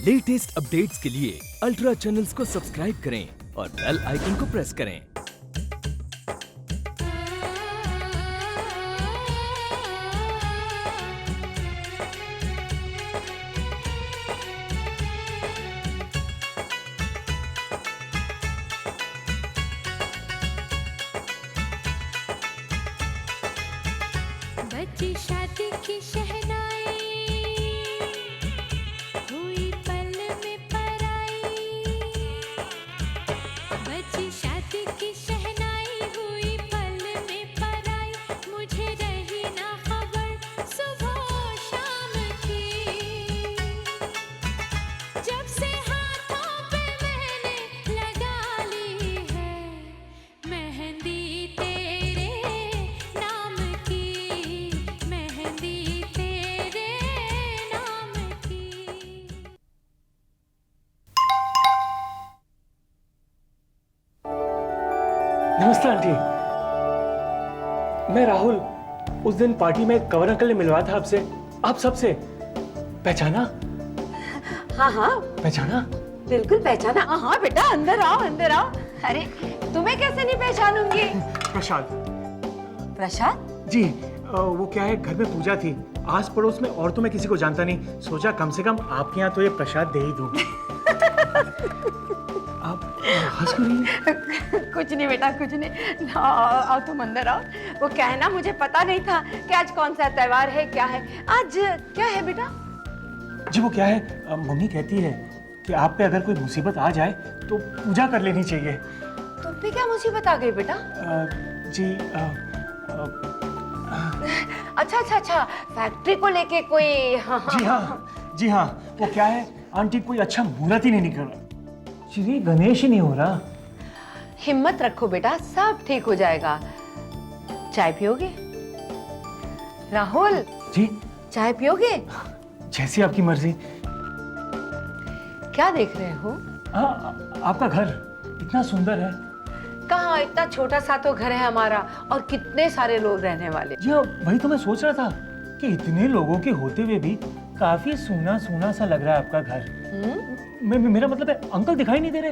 Latest updates के लिए ultra channels को सब्सक्राइब करें और बेल आइकन को प्रेस करें। बची शादी की शहनाई, हुई पल में पराई। बची शादी की शहनाई, हुई पल में पराई। मुझे रही ना खबर सुबह शाम की, जब से हाथों पे मैंने लगा ली है मेहंदी तेरे नाम की, मेहंदी तेरे नाम की। नमस्ते आंटी। मैं राहुल। उस दिन पार्टी में कंवर अंकल ने मिलवाया था आपसे, आप सबसे। पहचाना? हाँ हाँ पहचाना? बिल्कुल पहचाना। हाँ बेटा, अंदर आओ अंदर आओ। अरे तुम्हें कैसे नहीं पहचानूंगी? प्रसाद प्रसाद? जी। वो क्या है, घर में पूजा थी, आस पड़ोस में और तो मैं किसी को जानता नहीं, सोचा कम से कम आपके यहाँ तो ये प्रसाद दे ही दूं। आप हंस क्यों रही हैं? कुछ नहीं बेटा, कुछ नहीं। आओ तुम अंदर आओ। वो क्या है ना, मुझे पता नहीं था कि आज कौन सा त्योहार है, क्या है आज, क्या है बेटा? जी वो क्या है, मम्मी कहती है कि आप पे अगर कोई मुसीबत आ जाए तो पूजा कर लेनी चाहिए। तुम पे क्या मुसीबत आ गई बेटा? जी अच्छा अच्छा अच्छा, फैक्ट्री को लेके कोई? हाँ जी हाँ, जी हाँ। वो क्या है आंटी, कोई अच्छा मुहूर्त ही नहीं निकल रहा, श्री गणेश ही नहीं हो रहा। हिम्मत रखो बेटा, सब ठीक हो जाएगा। चाय पियोगे राहुल? जी चाय पियोगे? जैसी आपकी मर्जी। क्या देख रहे हो? हाँ, आपका घर इतना सुंदर है। कहाँ, इतना छोटा सा तो घर है हमारा, और कितने सारे लोग रहने वाले। जी हाँ, वही तो मैं सोच रहा था कि इतने लोगों के होते हुए भी काफी सूना सूना सा लग रहा है आपका घर। मेरा मतलब है, अंकल दिखाई नहीं दे रहे।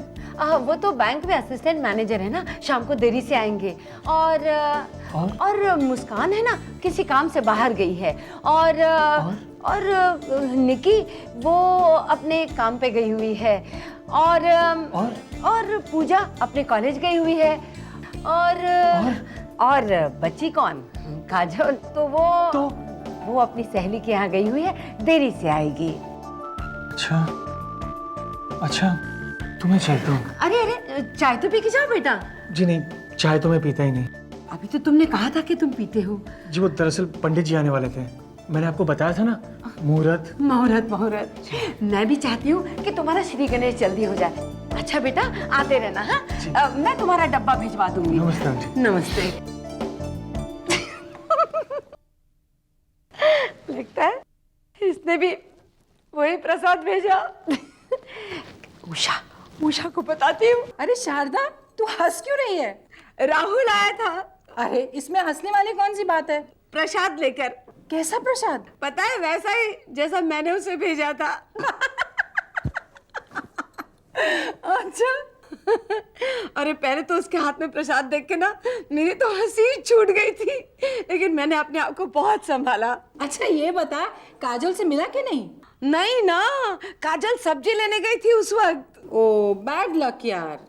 वो तो बैंक में असिस्टेंट मैनेजर है ना, शाम को देरी से आएंगे। और मुस्कान है ना, किसी काम से बाहर गई है। और निकी वो अपने काम पे गई हुई है। और पूजा अपने कॉलेज गई हुई है। और बच्ची कौन, काजल, तो वो अपनी सहेली के यहाँ गई हुई है, देरी से आएगी। अच्छा, तुम्हें चाय तो? अरे चाय तो पी के जाओ बेटा। जी नहीं, चाय तो मैं पीता ही नहीं। अभी तो तुमने कहा था कि तुम पीते हो। जी वो दरअसल पंडित जी आने वाले थे, मैंने आपको बताया था ना, मुहूर्त। मुहूर्त। मैं भी चाहती हूँ कि तुम्हारा श्री गणेश जल्दी हो जाए। अच्छा बेटा, आते रहना। हाँ, मैं तुम्हारा डब्बा भिजवा दूंगी। नमस्ते आंटी। नमस्ते। लगता है इसने भी वही प्रसाद भेजा। उषा को बताती हूँ। अरे शारदा, तू हंस क्यों रही है? राहुल आया था। अरे इसमें हंसने वाली कौन सी बात है? प्रसाद लेकर। कैसा प्रसाद? पता है, वैसा ही जैसा मैंने उसे भेजा था। अच्छा। अरे पहले तो उसके हाथ में प्रसाद देख के ना मेरी तो हंसी छूट गई थी, लेकिन मैंने अपने आप को बहुत संभाला। अच्छा ये बता, काजल से मिला कि नहीं? नहीं ना, काजल सब्जी लेने गई थी उस वक्त। ओ बैड लक यार।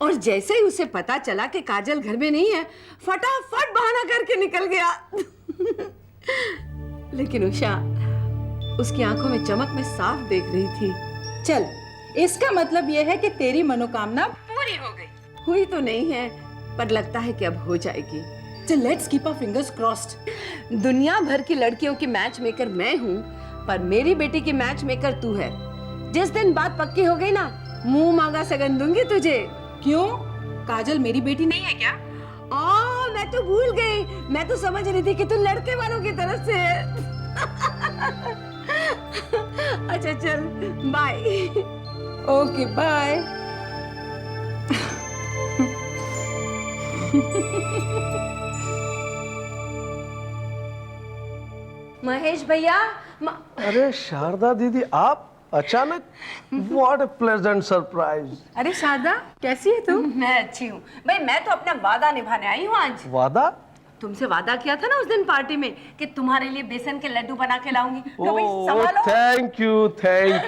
और जैसे ही उसे पता चला कि काजल घर में नहीं है, फटाफट बहाना करके निकल गया। लेकिन उषा उसकी आंखों में चमक मैं साफ देख रही थी। चल, इसका मतलब यह है कि तेरी मनोकामना पूरी हो गई। हुई तो नहीं है, पर लगता है कि अब हो जाएगी। चल, let's keep our fingers crossed. दुनिया भर की लड़कियों की मैच मेकर मैं हूँ, पर मेरी बेटी की मैच मेकर तू है। जिस दिन बात पक्की हो गई ना, मुंह मांगा सगन दूंगी तुझे। क्यों? काजल मेरी बेटी नहीं है क्या? मैं तो भूल गई, मैं तो समझ रही थी कि तू लड़के वालों की तरफ से है। अच्छा चल, बाय। Okay bye. महेश भैया। अरे शारदा दीदी, आप अचानक? What a pleasant surprise. अरे शारदा, कैसी है तू? मैं अच्छी हूँ भाई, मैं तो अपना वादा निभाने आई हूँ आज। वादा? तुमसे वादा किया था ना उस दिन पार्टी में कि तुम्हारे लिए बेसन के लड्डू बना के लाऊंगी, तो भाई संभालो। थैंक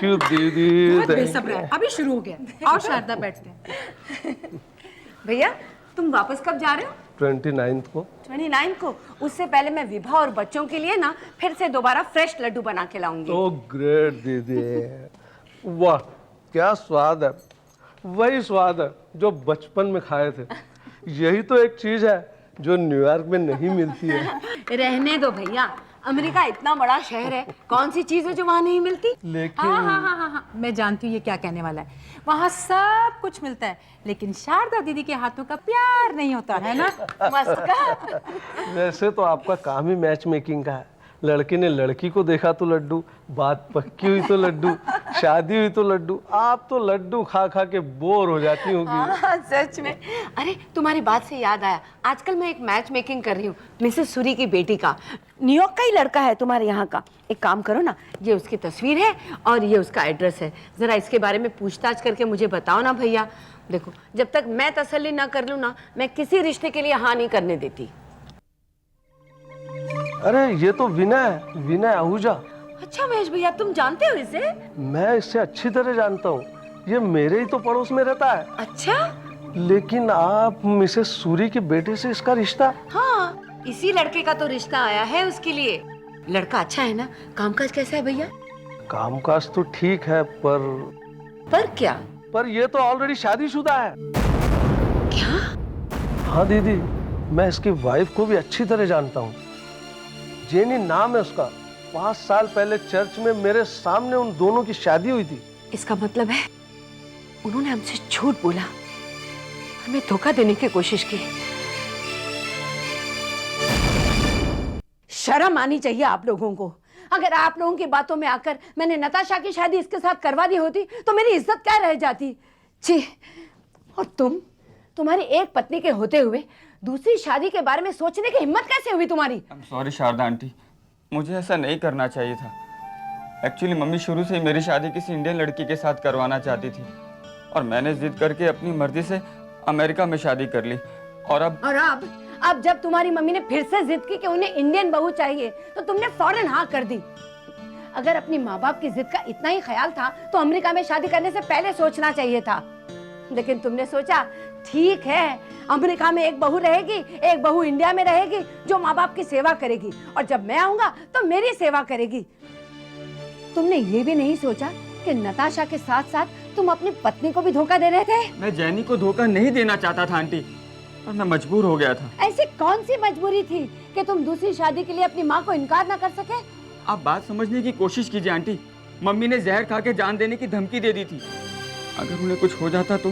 यू दीदी। बहुत बेसब्र है, अभी शुरू हो गया। आओ शारदा, बैठते हैं। भैया तुम वापस कब जा रहे हो? 29 को। 29 को? उससे पहले मैं विभा और बच्चों के लिए ना फिर से दोबारा फ्रेश लड्डू बना के लाऊंगी। ओह ग्रेट दीदी, वाह क्या स्वाद है, वही स्वाद है जो बचपन में खाए थे। यही तो एक चीज है जो न्यूयॉर्क में नहीं मिलती है। रहने दो भैया, अमेरिका इतना बड़ा शहर है, कौन सी चीज है जो वहाँ नहीं मिलती? लेकिन हाँ, मैं जानती हूँ ये क्या कहने वाला है। वहाँ सब कुछ मिलता है, लेकिन शारदा दीदी के हाथों का प्यार नहीं होता है ना। मस्त। वैसे तो आपका काम ही मैच मेकिंग का है। लड़के ने लड़की को देखा तो लड्डू, बात पक्की हुई तो लड्डू, शादी हुई तो लड्डू। आप तो लड्डू खा खा के बोर हो जाती होगी। हाँ, सच में। अरे तुम्हारी बात से याद आया, आजकल मैं एक मैच मेकिंग कर रही हूँ मिसेस सूरी की बेटी का। न्यूयॉर्क का ही लड़का है तुम्हारे यहाँ का। एक काम करो ना, ये उसकी तस्वीर है और ये उसका एड्रेस है, जरा इसके बारे में पूछताछ करके मुझे बताओ ना भैया। देखो जब तक मैं तसल्ली ना कर लूँ ना, मैं किसी रिश्ते के लिए हाँ नहीं करने देती। अरे ये तो विनय आहूजा। अच्छा महेश भैया, तुम जानते हो इसे? मैं इससे अच्छी तरह जानता हूँ, ये मेरे ही तो पड़ोस में रहता है। अच्छा? लेकिन आप मिसेस सूरी के बेटे से इसका रिश्ता? हाँ, इसी लड़के का तो रिश्ता आया है उसके लिए। लड़का अच्छा है ना? कामकाज कैसा है भैया? कामकाज तो ठीक है, पर क्या? पर ये तो ऑलरेडी शादीशुदा है। क्या? हाँ दीदी, मैं इसकी वाइफ को भी अच्छी तरह जानता हूँ। जेनी नाम है उसका। 5 साल पहले चर्च में मेरे सामने उन दोनों की शादी हुई थी। इसका मतलब है उन्होंने हमसे झूठ बोला, हमें धोखा देने की कोशिश की। शर्म आनी चाहिए आप लोगों को। अगर आप लोगों की बातों में आकर मैंने नताशा की शादी इसके साथ करवा दी होती तो मेरी इज्जत क्या रह जाती। छी। और तुम्हारी एक पत्नी के होते हुए दूसरी शादी के बारे में सोचने की हिम्मत कैसे हुई तुम्हारी? सॉरी शारदा आंटी, मुझे ऐसा नहीं करना चाहिए था। एक्चुअली मम्मी शुरू से ही मेरी शादी किसी इंडियन लड़की के साथ करवाना चाहती थी और मैंने जिद करके अपनी मर्जी से अमेरिका में शादी कर ली। और अब जब तुम्हारी मम्मी ने फिर से जिद की कि उन्हें इंडियन बहू चाहिए तो तुमने फौरन हाँ कर दी। अगर अपनी माँ बाप की जिद का इतना ही ख्याल था तो अमेरिका में शादी करने से पहले सोचना चाहिए था। लेकिन तुमने सोचा ठीक है, अमेरिका में एक बहू रहेगी, एक बहू इंडिया में रहेगी जो माँ बाप की सेवा करेगी, और जब मैं आऊंगा तो मेरी सेवा करेगी। तुमने ये भी नहीं सोचा कि नताशा के साथ साथ तुम अपनी पत्नी को भी धोखा दे रहे थे? मैं जैनी को धोखा नहीं देना चाहता था आंटी, और मैं मजबूर हो गया था। ऐसी कौन सी मजबूरी थी कि तुम दूसरी शादी के लिए अपनी माँ को इनकार ना कर सके? आप बात समझने की कोशिश कीजिए आंटी। मम्मी ने जहर खा के जान देने की धमकी दे दी थी। अगर उन्हें कुछ हो जाता तो?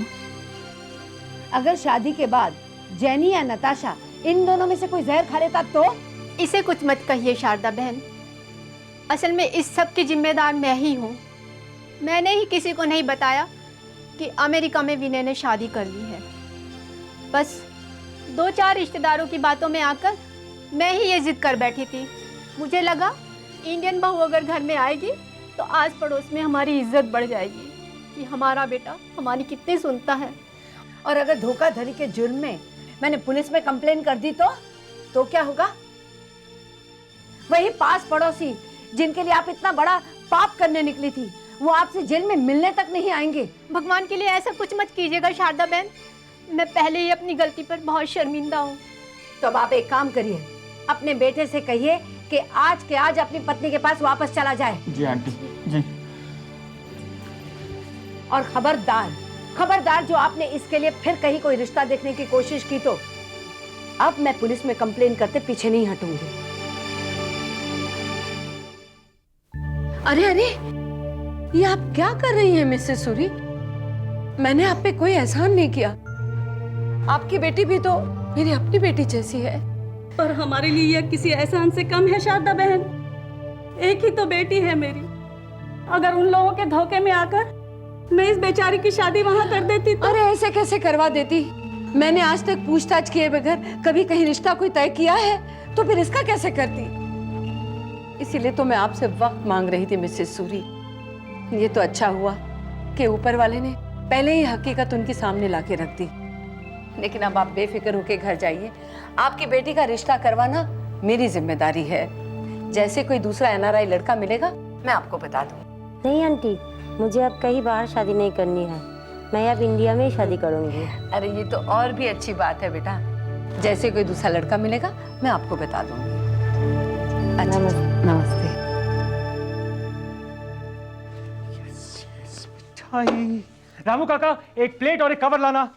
अगर शादी के बाद जेनी या नताशा इन दोनों में से कोई जहर खा लेता तो? इसे कुछ मत कहिए शारदा बहन, असल में इस सब की जिम्मेदार मैं ही हूँ। मैंने ही किसी को नहीं बताया कि अमेरिका में विनय ने शादी कर ली है। बस 2-4 रिश्तेदारों की बातों में आकर मैं ही ये जिद कर बैठी थी। मुझे लगा इंडियन बहू अगर घर में आएगी तो आस पड़ोस में हमारी इज्जत बढ़ जाएगी कि हमारा बेटा हमारी कितनी सुनता है। और अगर धोखाधड़ी के जुर्म में मैंने पुलिस में कंप्लेन कर दी तो क्या होगा? वही पास पड़ोसी जिनके लिए आप इतना बड़ा पाप करने निकली थी, वो आपसे जेल में मिलने तक नहीं आएंगे। भगवान के लिए ऐसा कुछ मत कीजिएगा शारदा बहन, मैं पहले ही अपनी गलती पर बहुत शर्मिंदा हूँ। तो अब आप एक काम करिए, अपने बेटे से कहिए कि आज के आज अपनी पत्नी के पास वापस चला जाए। जी आंटी जी। और खबरदार जो आपने इसके लिए फिर कहीं कोई रिश्ता देखने की कोशिश की तो अब मैं पुलिस में कंप्लेन करते पीछे नहीं हटूंगी। अरे ये आप क्या कर रही हैं मिसेस सूरी? मैंने आप पे कोई एहसान नहीं किया। आपकी बेटी भी तो मेरी अपनी बेटी जैसी है। पर हमारे लिए यह किसी एहसान से कम है शारदा बहन। एक ही तो बेटी है मेरी। अगर उन लोगों के धोखे में आकर मैं इस बेचारी की शादी वहां कर देती तो? अरे ऐसे कैसे करवा देती? मैंने आज तक पूछताछ किए बगैर कभी कहीं रिश्ता कोई तय किया है तो फिर इसका कैसे करती? इसीलिए तो मैं आपसे वक्त मांग रही थी मिसेस सूरी। ये तो अच्छा हुआ कि ऊपर वाले ने पहले ही हकीकत उनके सामने लाके रख दी। लेकिन अब आप बेफिक्र होके घर जाइए। आपकी बेटी का रिश्ता करवाना मेरी जिम्मेदारी है। जैसे कोई दूसरा एनआरआई लड़का मिलेगा मैं आपको बता दूँ। नहीं आंटी, मुझे अब कहीं बाहर शादी नहीं करनी है। मैं अब इंडिया में ही शादी करूंगी। अरे ये तो और भी अच्छी बात है बेटा। जैसे कोई दूसरा लड़का मिलेगा मैं आपको बता दूंगी। अच्छा, नमस्ते। मिठाई। रामू काका, एक प्लेट और एक कवर लाना।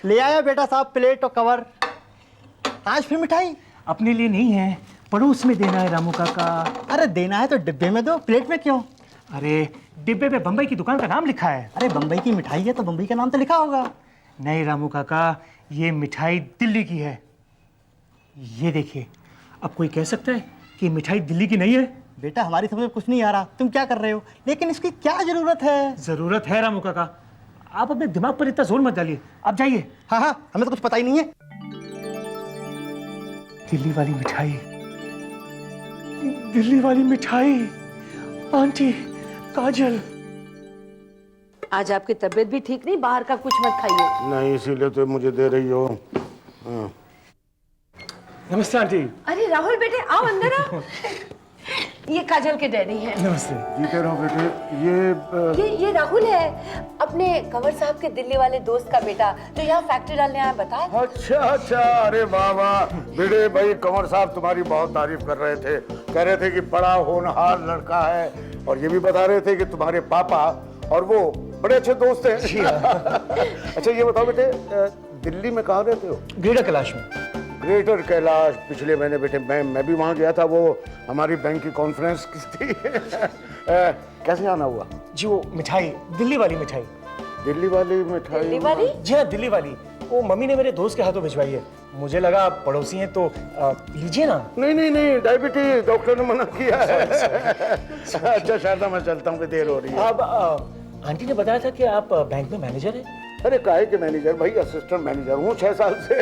ले आया बेटा साहब प्लेट और कवर। आज फिर मिठाई? अपने लिए नहीं है, पड़ोस में देना है रामू काका। अरे देना है तो डिब्बे में दो, प्लेट में क्यों? अरे डिब्बे पे बम्बई की दुकान का नाम लिखा है। अरे बम्बई की मिठाई है तो बम्बई का नाम तो लिखा होगा। नहीं रामू काका, ये मिठाई दिल्ली की है। ये देखिए, अब कोई कह सकता है कि मिठाई दिल्ली की नहीं है? बेटा हमारी समझ में कुछ नहीं आ रहा, तुम क्या कर रहे हो, लेकिन इसकी क्या जरूरत है? जरूरत है रामू काका, आप अपने दिमाग पर इतना जोर मत डालिए। आप जाइए। हाँ हाँ, हमें तो कुछ पता ही नहीं है। दिल्ली वाली मिठाई, दिल्ली वाली मिठाई। आंटी, काजल। आज आपकी तबीयत भी ठीक नहीं, बाहर का कुछ मत खाइए। नहीं, इसीलिए तो मुझे दे रही हो। हाँ। नमस्ते आंटी। अरे राहुल बेटे आओ अंदर आओ। ये काजल के डैडी हैं। नमस्ते। जीते रहो बेटे। ये राहुल है, अपने कंवर साहब के दिल्ली वाले दोस्त का बेटा जो यहाँ फैक्ट्री डालने आया। बता। अच्छा अच्छा, अरे वाह वाह बेटे, भाई कंवर साहब तुम्हारी बहुत तारीफ कर रहे थे। कह रहे थे कि बड़ा होनहार लड़का है, और ये भी बता रहे थे कि तुम्हारे पापा और वो बड़े अच्छे दोस्त हैं। अच्छा ये बताओ बेटे, दिल्ली में कहाँ रहते हो? ग्रेटर कैलाश में। ग्रेटर कैलाश। पिछले महीने बेटे मैं भी वहाँ गया था, वो हमारी बैंक की कॉन्फ्रेंस की थी। कैसे आना हुआ? जी वो मिठाई, दिल्ली वाली मिठाई। दिल्ली वाली मिठाई? दिल्ली वाली? जी हाँ, दिल्ली वाली। वो मम्मी ने मेरे दोस्त के हाथों भिजवाई है। मुझे लगा आप पड़ोसी हैं तो लीजिए ना। नहीं नहीं नहीं, डायबिटीज, डॉक्टर ने मना किया है। अच्छा शारदा, मैं चलता हूँ कि देर हो रही है। अब आंटी ने बताया था कि आप बैंक में मैनेजर हैं। अरे काहे के मैनेजर भाई, असिस्टेंट मैनेजर हूँ 6 साल से।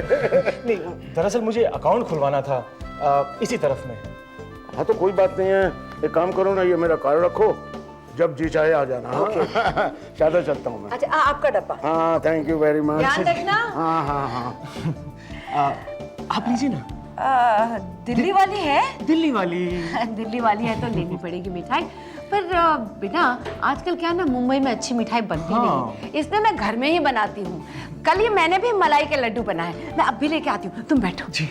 नहीं, दरअसल मुझे अकाउंट खुलवाना था इसी तरफ में। हाँ तो कोई बात नहीं है, एक काम करो ना, ये मेरा कार्ड रखो, जब जी चाहे आ जाना। हाँ शारदा, चलता हूँ मैं। अच्छा आपका डब्बा। हाँ थैंक यू वेरी मच। ध्यान रखना। हाँ हाँ हाँ। आप लीजिए ना। दिल्ली वाली है? दिल्ली वाली। दिल्ली वाली है तो लेनी पड़ेगी मिठाई। पर बिना आजकल क्या ना, मुंबई में अच्छी मिठाई बनती नहीं, इसलिए मैं घर में ही बनाती हूँ। कल ये मैंने भी मलाई के लड्डू बनाए, मैं अब भी लेके आती हूँ। तुम बैठो। जी।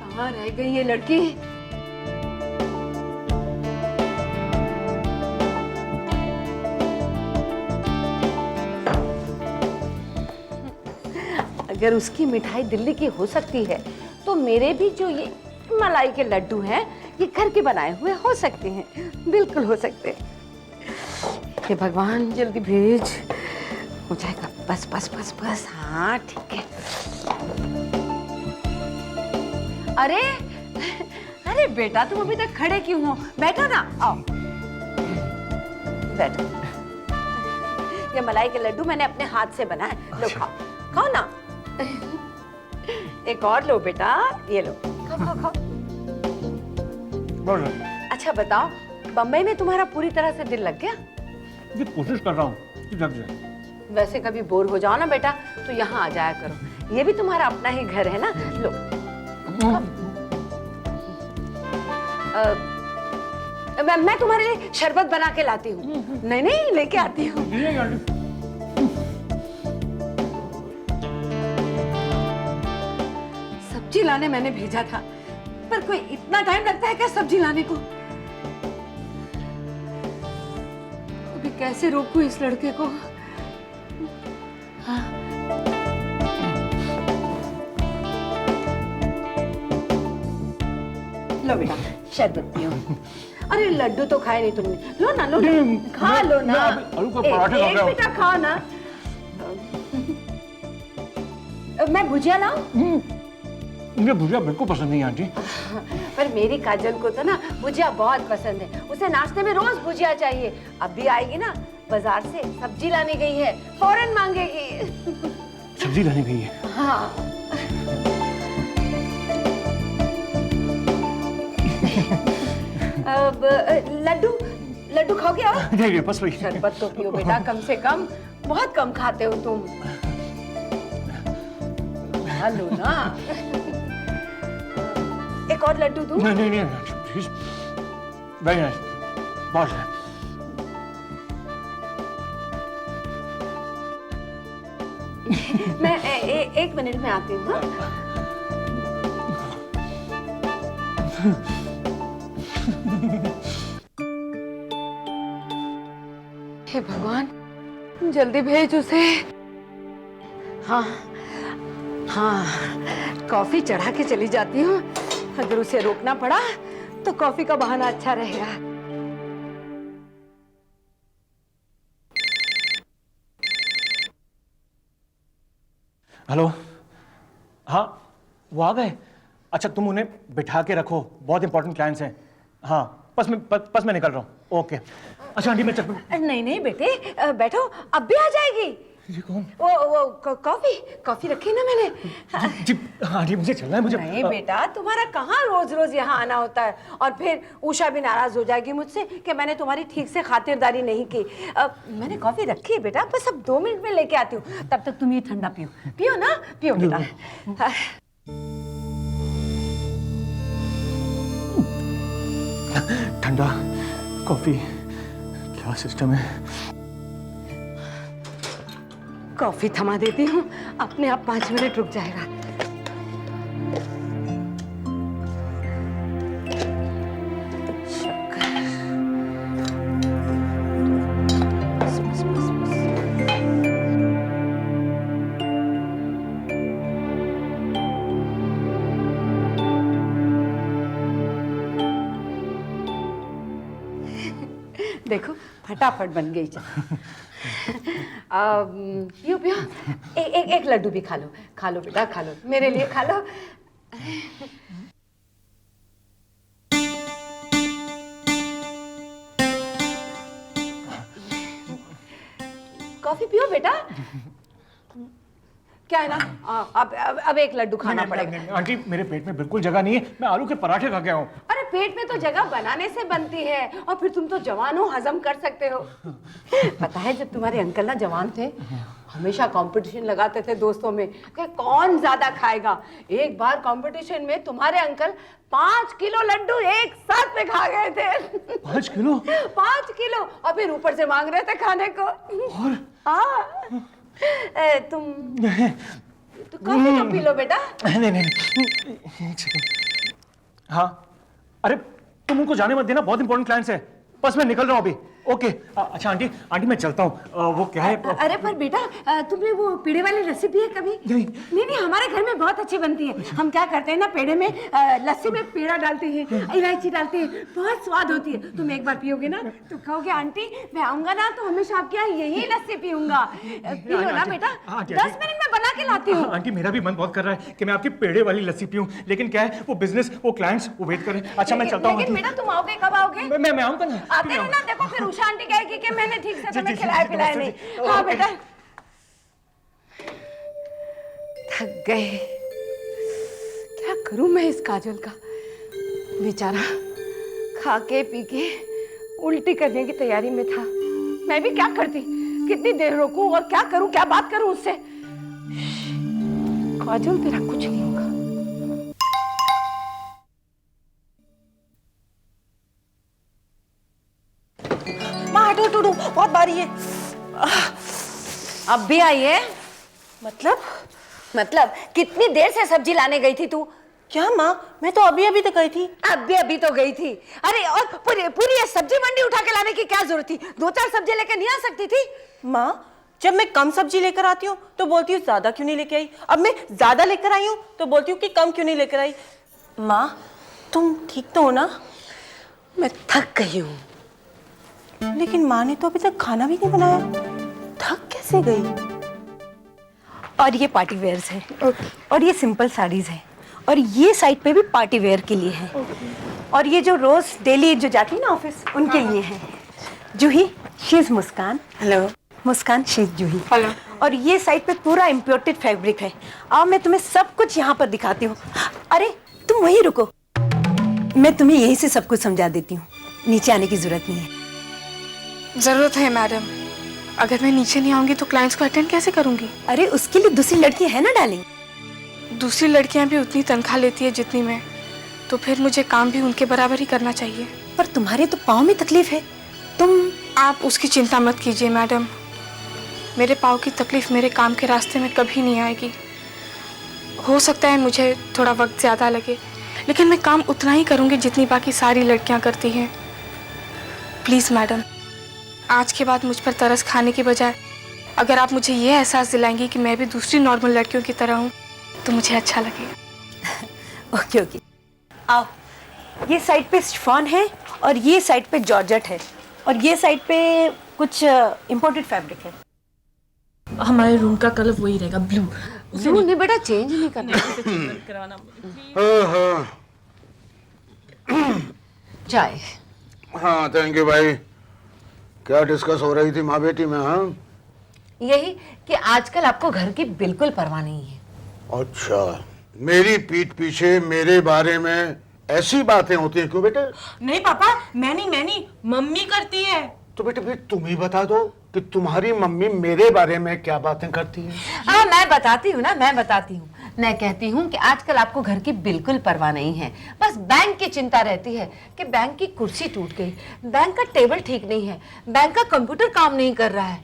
कहाँ रह गई ये लड़की? अगर उसकी मिठाई दिल्ली की हो सकती है तो मेरे भी जो ये मलाई के लड्डू हैं ये घर के बनाए हुए हो सकते हैं, बिल्कुल हो सकते हैं। हे भगवान जल्दी भेज, हो जाएगा। बस बस बस बस, हाँ ठीक है। अरे अरे बेटा, तुम अभी तक खड़े क्यों हो? बैठो ना, आओ बैठो। ये मलाई के लड्डू मैंने अपने हाथ से बनाए, लो खाओ, खाओ ना। एक और लो बेटा, ये लो, खाओ खाओ खाओ। अच्छा बताओ, बम्बई में तुम्हारा पूरी तरह से दिल लग गया? ये कोशिश कर रहा हूँ कि लग जाए। वैसे कभी बोर हो जाओ ना बेटा तो यहाँ आ जाया करो, ये भी तुम्हारा अपना ही घर है ना। लो मैं तुम्हारे लिए शरबत बना के लाती हूँ। नहीं नहीं, लेके आती हूँ। सब्जी लाने मैंने भेजा था, पर कोई इतना टाइम लगता है क्या सब्जी लाने को? अभी कैसे रोकूं इस लड़के को? हाँ। लो बेटा शरबत पियो। अरे लड्डू तो खाए नहीं तुमने, लो ना, लो ना, खा लो ना। आलू का पराठे खा रहा हूं। बेटा खा ना। मैं भुजिया लाऊं? मुझे भुजिया बिल्कुल पसंद नहीं आंटी। पर मेरी काजल को तो ना भुजिया बहुत पसंद है, उसे नाश्ते में रोज भुजिया चाहिए। अब भी आएगी ना, बाजार से सब्जी लाने गई है, फौरन मांगेगी। सब्जी लाने गई है? हाँ। अब लड्डू लड्डू खाओगे आप? नहीं बस वही। शरबत तो पियो बेटा, कम से कम, बहुत कम खाते हो तुम। लो ना। एक और लड्डू दूं? नहीं नहीं नहीं प्लीज, वेरी नाइस, बहुत है। मैं एक मिनट में आती हूँ। हे भगवान, जल्दी भेज उसे। हाँ हाँ, कॉफी चढ़ा के चली जाती हूँ। अगर उसे रोकना पड़ा तो कॉफी का बहाना अच्छा रहेगा। हेलो, हाँ वो आ गए? अच्छा तुम उन्हें बिठा के रखो, बहुत इंपॉर्टेंट क्लाइंट्स हैं। हाँ बस मैं निकल रहा हूँ। ओके। अच्छा आंटी मैं नहीं नहीं बेटे, बैठो, अब भी आ जाएगी। ये कौन? वो कॉफी रखी ना मैंने। जी हाँ जी, मुझे चलना है। मुझे नहीं बेटा, तुम्हारा कहाँ रोज रोज यहाँ आना होता है। और फिर उषा भी नाराज हो जाएगी मुझसे कि मैंने तुम्हारी ठीक से खातिरदारी नहीं की। मैंने कॉफी रखी है बेटा, बस अब 2 मिनट में लेके आती हूँ। तब तक तुम ये ठंडा पियो, पियो ना, पियो बेटा। ठंडा कॉफी, क्या सिस्टम है। कॉफी थमा देती हूँ, अपने आप 5 मिनट रुक जाएगा। देखो फटाफट बन गई। पियो पियो, एक लड्डू भी खा लो बेटा, खा लो, मेरे लिए खा लो। कॉफी पियो बेटा। क्या है ना, अब एक लड्डू खाना पड़ेगा। आंटी मेरे पेट में बिल्कुल जगह नहीं है, मैं आलू के पराठे खा के आऊं। अरे पेट में तो जगह बनाने से बनती है, और फिर तुम तो जवान हो, हजम कर सकते हो। पता है जब तुम्हारे अंकल ना जवान थे, हमेशा कंपटीशन लगाते थे दोस्तों में कि कौन ज्यादा खाएगा। एक बार कंपटीशन में तुम्हारे अंकल 5 किलो लड्डू एक साथ में खा गए थे। 5 किलो? 5 किलो, और फिर ऊपर से मांग रहे थे खाने को। और? हाँ, तुम तो कॉफी तो पी लो बेटा। नहीं, एक सेकंड। हाँ, अरे तुम उनको जाने मत देना, बहुत इंपॉर्टेंट क्लाइंट्स है। बस मैं निकल रहा हूँ अभी। ओके। अच्छा आंटी मैं चलता हूँ। वो क्या है? अरे पर बेटा, तुमने वो पेड़े वाली लस्सी पी है कभी? नहीं, हमारे घर में बहुत अच्छी बनती है। हम क्या करते हैं ना, पेड़े में लस्सी में पेड़ा डालते हैं, इलायची डालते हैं, बहुत स्वाद होती है। तुम एक बार पियोगे ना तो कहोगे आंटी मैं आऊंगा ना तो हमेशा आपके यहाँ यही लस्सी पीऊंगा। पी लो ना बेटा, 10 मिनट में बना के लाती हूँ। आंटी मेरा भी मन बहुत कर रहा है कि मैं आपकी पेड़े वाली लस्सी पीऊं, लेकिन क्या है वो बिजनेस, वो क्लाइंट्स वो वेट करें। अच्छा मैं चलता हूँ। लेकिन बेटा तुम आओगे कब आओगे? मैं आऊंगा ना। आते हो ना, देखो फिर उषा आंटी कहेगी कि मैंने ठीक से तुम्हें खिलाया पिलाया नहीं। हाँ बेटा, थक गए। क्या करूं मैं इस काजल का, बेचारा खा के पी के उल्टी करने की तैयारी में था। मैं भी क्या करती, कितनी देर रोकूं और क्या करूं, क्या बात करूं उससे। काजल तेरा कुछ नहीं होगा। बहुत भारी है। अब भी आई है? मतलब कितनी देर से सब्जी लाने गई थी तू? क्या माँ, मैं तो अभी तो गई थी। अभी तो गई थी? अरे और पूरी ये सब्जी मंडी उठा के लाने की क्या जरूरत थी? 2-4 सब्जी लेकर नहीं आ सकती थी? माँ जब मैं कम सब्जी लेकर आती हूँ तो बोलती हूँ ज्यादा क्यों नहीं लेके आई, अब मैं ज्यादा लेकर आई हूँ तो बोलती हूँ कि कम क्यों नहीं लेकर आई। माँ तुम ठीक तो हो ना? मैं थक गई हूँ। लेकिन माँ ने तो अभी तक खाना भी नहीं बनाया, थक कैसे गई? और ये पार्टी वेयर्स है, और ये सिंपल साड़ीज है, और ये साइड पे भी पार्टी वेयर के लिए है। और ये जो रोज डेली जो जाती है ना ऑफिस, उनके लिए है। Juhi, she is Muskan. Hello. Muskan, she is Juhi. Hello. और ये साइड पे पूरा इम्पोर्टेड फैब्रिक है। आओ मैं तुम्हें सब कुछ यहाँ पर दिखाती हूँ। अरे तुम वहीं रुको, मैं तुम्हें यहीं से सब कुछ समझा देती हूँ, नीचे आने की जरूरत नहीं है। जरूरत है मैडम, अगर मैं नीचे नहीं आऊंगी तो क्लाइंट्स को अटेंड कैसे करूंगी? अरे उसके लिए दूसरी लड़की है ना डार्लिंग। दूसरी लड़कियां भी उतनी तनख्वाह लेती है जितनी मैं, तो फिर मुझे काम भी उनके बराबर ही करना चाहिए। पर तुम्हारे तो पाँव में तकलीफ है, तुम। आप उसकी चिंता मत कीजिए मैडम, मेरे पाँव की तकलीफ मेरे काम के रास्ते में कभी नहीं आएगी। हो सकता है मुझे थोड़ा वक्त ज़्यादा लगे, लेकिन मैं काम उतना ही करूँगी जितनी बाकी सारी लड़कियाँ करती हैं। प्लीज़ मैडम, आज के बाद मुझ पर तरस खाने की बजाय अगर आप मुझे ये एहसास दिलाएंगी कि मैं भी दूसरी नॉर्मल लड़कियों की तरह हूँ तो मुझे अच्छा लगेगा। ओके ओके, आओ। ये साइड पे शिफॉन है और ये साइड पे जॉर्जेट है और ये साइड पे कुछ इम्पोर्टेड फैब्रिक है। हमारे रूम का कलर वही रहेगा, ब्लू। ब्लू नहीं बेटा, चेंज नहीं करना। चाय। हाँ थैंक यू भाई। क्या डिस्कस हो रही थी माँ बेटी में? हाँ, यही कि आजकल आपको घर की बिल्कुल परवाह नहीं है। अच्छा, मेरी पीठ पीछे मेरे बारे में ऐसी बातें होती हैं क्यों बेटे? नहीं पापा, मैं नहीं, मम्मी करती है। तो बेटे फिर तुम ही बता दो कि तुम्हारी मम्मी मेरे बारे में क्या बातें करती है। हाँ मैं बताती हूँ ना, मैं कहती हूँ कि आजकल आपको घर की बिल्कुल परवाह नहीं है, बस बैंक की चिंता रहती है कि बैंक की कुर्सी टूट गई, बैंक का टेबल ठीक नहीं है, बैंक का कंप्यूटर काम नहीं कर रहा है,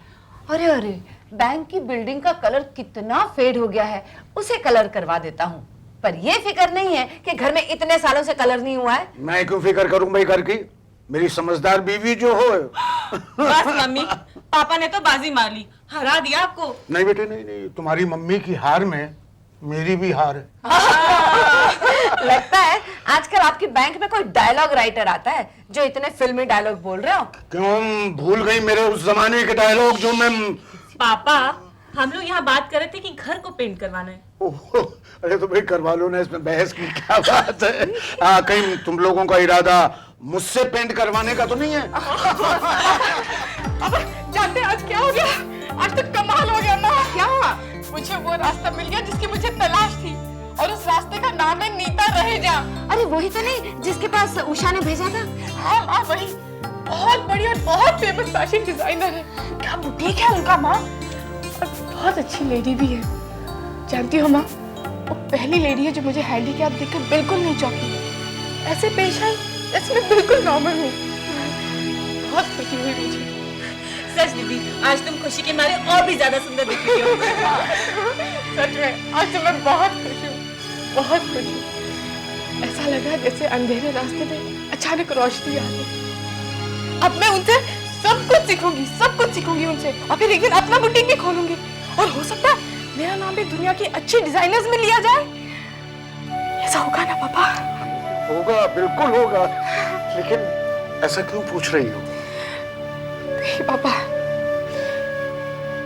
अरे बैंक की बिल्डिंग का कलर कितना फेड हो गया है, उसे कलर करवा देता हूँ। पर ये फिक्र नहीं है कि घर में इतने सालों से कलर नहीं हुआ है। मैं क्यों फिक्र करूं भाई घर की? मेरी समझदार बीवी जो हो। बस मम्मी, पापा ने तो बाजी मार ली, हरा दिया आपको। नहीं बेटे नहीं, तुम्हारी मम्मी की हार में मेरी भी हार है। लगता है आजकल आपकी बैंक में कोई डायलॉग राइटर आता है जो इतने फिल्मी डायलॉग बोल रहे हो। क्यों भूल गई मेरे उस जमाने के डायलॉग जो मैं? पापा, हम लोग यहाँ बात कर रहे थे कि घर को पेंट करवाना है। अरे तो भाई करवा लो ना, इसमें बहस की क्या बात है? कहीं तुम लोगों का इरादा मुझसे पेंट करवाने का तो नहीं है? अब जानते आज क्या हो गया? आज तो कमाल हो गया ना। क्या हुआ? मुझे वो रास्ता मिल गया जिसकी मुझे तलाश थी, और उस रास्ते का नाम है नीता रहेजा। अरे वही तो नहीं जिसके पास उषा ने भेजा था? हाँ वही। बहुत बड़ी और बहुत फेमस फैशन डिजाइनर है। क्या बुटीक है उनका माँ, और बहुत अच्छी लेडी भी है। जानती हो माँ, वो पहली लेडी है जो मुझे हैंडीकैप देखकर बिल्कुल नहीं चौंकी, ऐसे पेश आई जैसे मैं बिल्कुल नॉर्मल हूँ। बहुत खुशी हुई मुझे। सच दीदी, आज तुम खुशी के मारे और भी ज्यादा सुंदर दिख रही हो। सच में आज तो मैं बहुत खुश हूँ, बहुत खुश हूँ। ऐसा लगा जैसे अंधेरे रास्ते में अचानक रोशनी आ गई। अब मैं उनसे सब कुछ सीखूंगी उनसे, और फिर एक दिन अपना बुटीक भी खोलूंगी, और हो सकता है मेरा नाम भी दुनिया की अच्छी डिजाइनर्स में लिया जाए। ऐसा होगा ना पापा? होगा, बिल्कुल होगा, लेकिन ऐसा क्यों पूछ रही हो? नहीं पापा,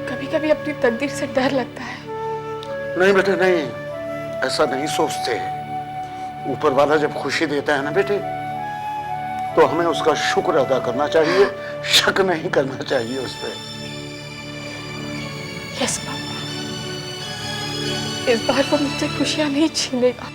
कभी कभी अपनी तकदीर से डर लगता है। नहीं बेटे नहीं, ऐसा नहीं सोचते। ऊपर वाला जब खुशी देता है ना बेटे, तो हमें उसका शुक्र अदा करना चाहिए, शक नहीं करना चाहिए उस पर। यस पापा, इस बार वो मुझसे खुशियां नहीं छीनेगा।